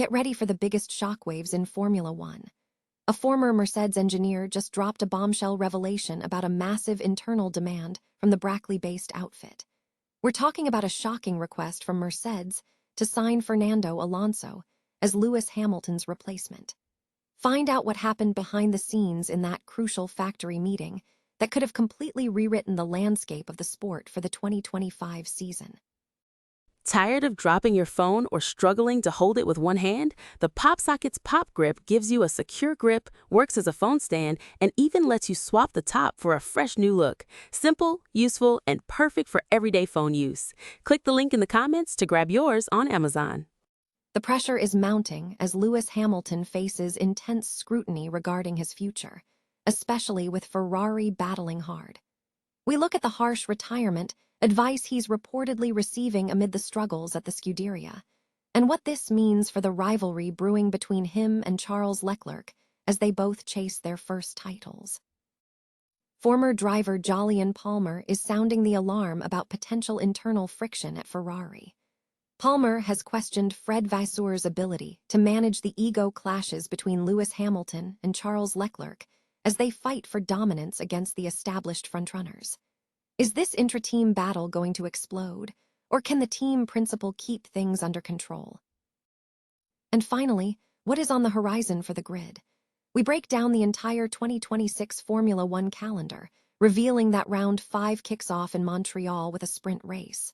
Get ready for the biggest shockwaves in Formula One. A former Mercedes engineer just dropped a bombshell revelation about a massive internal demand from the Brackley-based outfit. We're talking about a shocking request from Mercedes to sign Fernando Alonso as Lewis Hamilton's replacement. Find out what happened behind the scenes in that crucial factory meeting that could have completely rewritten the landscape of the sport for the 2025 season. Tired of dropping your phone or struggling to hold it with one hand? The PopSocket's Pop Grip gives you a secure grip, works as a phone stand, and even lets you swap the top for a fresh new look. Simple, useful, and perfect for everyday phone use. Click the link in the comments to grab yours on Amazon. The pressure is mounting as Lewis Hamilton faces intense scrutiny regarding his future, especially with Ferrari battling hard. We look at the harsh retirement advice he's reportedly receiving amid the struggles at the Scuderia, and what this means for the rivalry brewing between him and Charles Leclerc as they both chase their first titles. Former driver Jolyon Palmer is sounding the alarm about potential internal friction at Ferrari. Palmer has questioned Fred Vasseurs' ability to manage the ego clashes between Lewis Hamilton and Charles Leclerc as they fight for dominance against the established frontrunners. Is this intra-team battle going to explode, or can the team principal keep things under control? And finally, what is on the horizon for the grid? We break down the entire 2026 Formula One calendar, revealing that Round 5 kicks off in Montreal with a sprint race.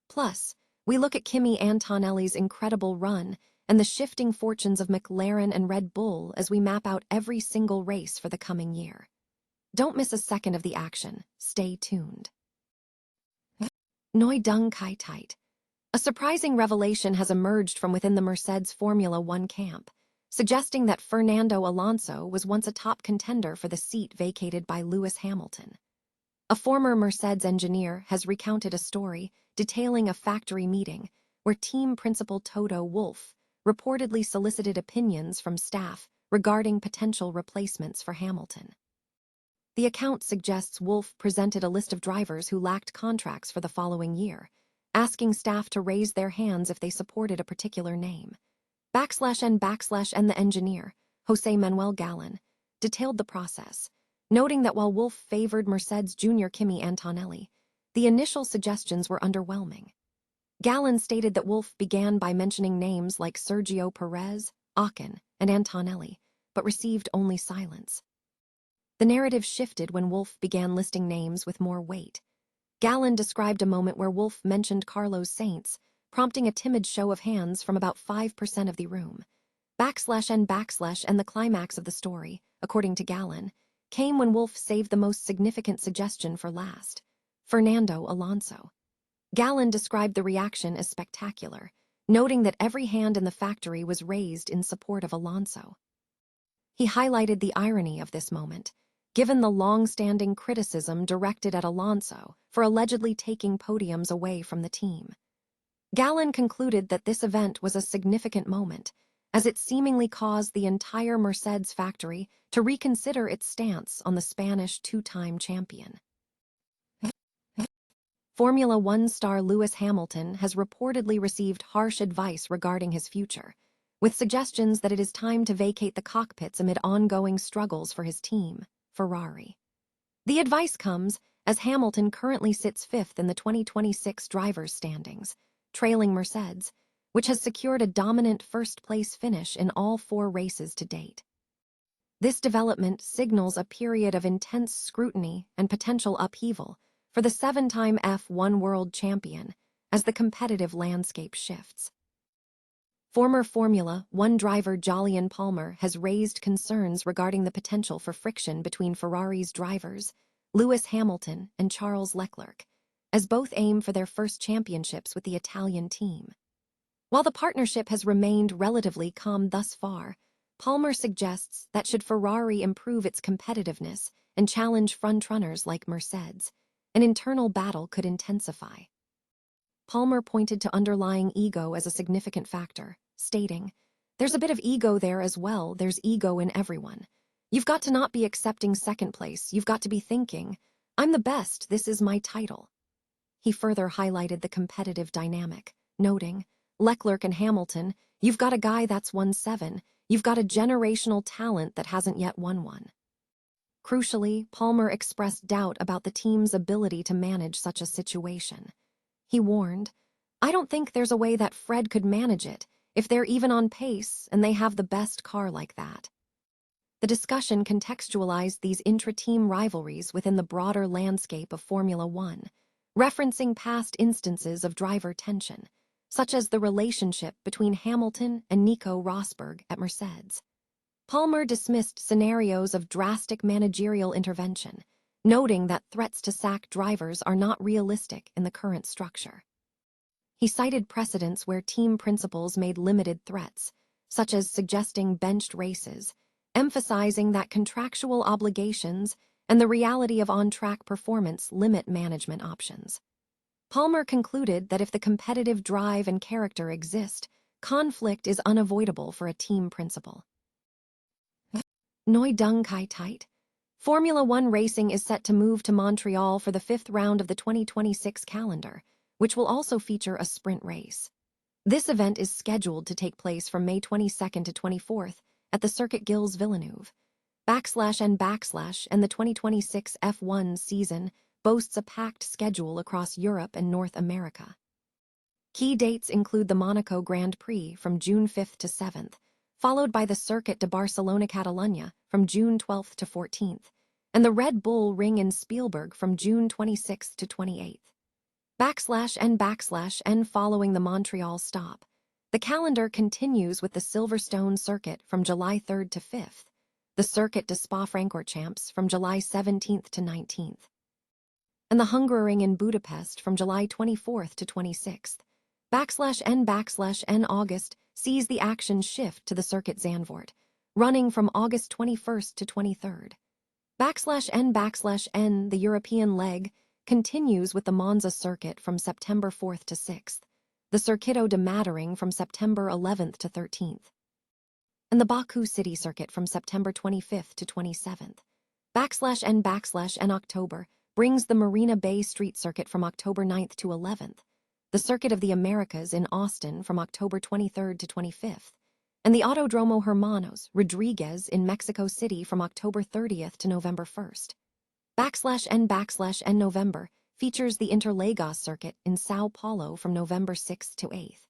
Plus, we look at Kimi Antonelli's incredible run and the shifting fortunes of McLaren and Red Bull as we map out every single race for the coming year. Don't miss a second of the action. Stay tuned. Neu Dung Kai Tight. A surprising revelation has emerged from within the Mercedes Formula One camp, suggesting that Fernando Alonso was once a top contender for the seat vacated by Lewis Hamilton. A former Mercedes engineer has recounted a story detailing a factory meeting where team principal Toto Wolff reportedly solicited opinions from staff regarding potential replacements for Hamilton. The account suggests Wolff presented a list of drivers who lacked contracts for the following year, asking staff to raise their hands if they supported a particular name. /N/ the engineer, Jose Manuel Gallon, detailed the process, noting that while Wolff favored Mercedes Jr. Kimi Antonelli, the initial suggestions were underwhelming. Gallon stated that Wolff began by mentioning names like Sergio Perez, Ocon, and Antonelli, but received only silence. The narrative shifted when Wolff began listing names with more weight. Gallon described a moment where Wolff mentioned Carlos Sainz, prompting a timid show of hands from about 5% of the room. /N/ and the climax of the story, according to Gallon, came when Wolff saved the most significant suggestion for last: Fernando Alonso. Gallon described the reaction as spectacular, noting that every hand in the factory was raised in support of Alonso. He highlighted the irony of this moment, given the long-standing criticism directed at Alonso for allegedly taking podiums away from the team. Gallon concluded that this event was a significant moment, as it seemingly caused the entire Mercedes factory to reconsider its stance on the Spanish two-time champion. Formula One star Lewis Hamilton has reportedly received harsh advice regarding his future, with suggestions that it is time to vacate the cockpits amid ongoing struggles for his team, Ferrari. The advice comes as Hamilton currently sits fifth in the 2026 drivers' standings, trailing Mercedes, which has secured a dominant first-place finish in all 4 races to date. This development signals a period of intense scrutiny and potential upheaval for the 7-time F1 world champion as the competitive landscape shifts. Former Formula One driver Jolyon Palmer has raised concerns regarding the potential for friction between Ferrari's drivers, Lewis Hamilton and Charles Leclerc, as both aim for their first championships with the Italian team. While the partnership has remained relatively calm thus far, Palmer suggests that should Ferrari improve its competitiveness and challenge frontrunners like Mercedes, an internal battle could intensify. Palmer pointed to underlying ego as a significant factor, stating, "There's a bit of ego there as well, there's ego in everyone. You've got to not be accepting second place, you've got to be thinking, I'm the best, this is my title." He further highlighted the competitive dynamic, noting, Leclerc and Hamilton, you've got a guy that's won 7. You've got a generational talent that hasn't yet won one. Crucially, Palmer expressed doubt about the team's ability to manage such a situation. He warned, "I don't think there's a way that Fred could manage it, if they're even on pace and they have the best car like that." The discussion contextualized these intra-team rivalries within the broader landscape of Formula One, referencing past instances of driver tension, such as the relationship between Hamilton and Nico Rosberg at Mercedes. Palmer dismissed scenarios of drastic managerial intervention, noting that threats to sack drivers are not realistic in the current structure. He cited precedents where team principals made limited threats, such as suggesting benched races, emphasizing that contractual obligations and the reality of on-track performance limit management options. Palmer concluded that if the competitive drive and character exist, conflict is unavoidable for a team principal. Neu Dung Kai Tight. Formula One racing is set to move to Montreal for the 5th round of the 2026 calendar, which will also feature a sprint race. This event is scheduled to take place from May 22nd to 24th at the Circuit Gilles Villeneuve. And the 2026 F1 season boasts a packed schedule across Europe and North America. Key dates include the Monaco Grand Prix from June 5th to 7th, followed by the Circuit de Barcelona-Catalunya from June 12th to 14th, and the Red Bull Ring in Spielberg from June 26th to 28th. And following the Montreal stop. The calendar continues with the Silverstone Circuit from July 3rd to 5th, the Circuit de Spa-Francorchamps from July 17th to 19th, and the Hungaroring in Budapest from July 24th to 26th. And August sees the action shift to the Circuit Zandvoort, running from August 21st to 23rd. The European leg continues with the Monza Circuit from September 4th to 6th, the Circuito de Madrid from September 11th to 13th, and the Baku City Circuit from September 25th to 27th. And October brings the Marina Bay Street Circuit from October 9th to 11th, the Circuit of the Americas in Austin from October 23rd to 25th, and the Autodromo Hermanos Rodriguez in Mexico City from October 30th to November 1st. And November features the Interlagos Circuit in Sao Paulo from November 6th to 8th,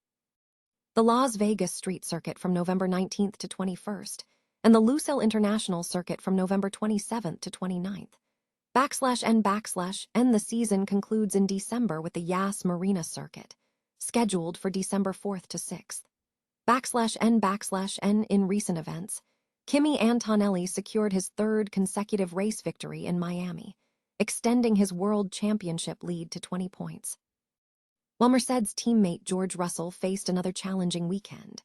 the Las Vegas Street Circuit from November 19th to 21st, and the Lusail International Circuit from November 27th to 29th. And the season concludes in December with the Yas Marina Circuit, scheduled for December 4th to 6th. And in recent events, Kimi Antonelli secured his 3rd consecutive race victory in Miami, extending his world championship lead to 20 points. While Mercedes teammate George Russell faced another challenging weekend,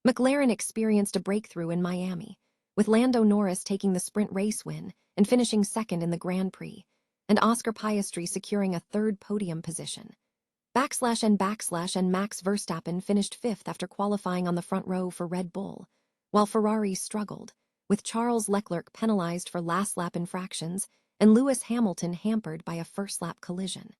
McLaren experienced a breakthrough in Miami, with Lando Norris taking the sprint race win and finishing 2nd in the Grand Prix, and Oscar Piastri securing a 3rd podium position. And Max Verstappen finished 5th after qualifying on the front row for Red Bull, while Ferrari struggled, with Charles Leclerc penalized for last-lap infractions and Lewis Hamilton hampered by a first-lap collision.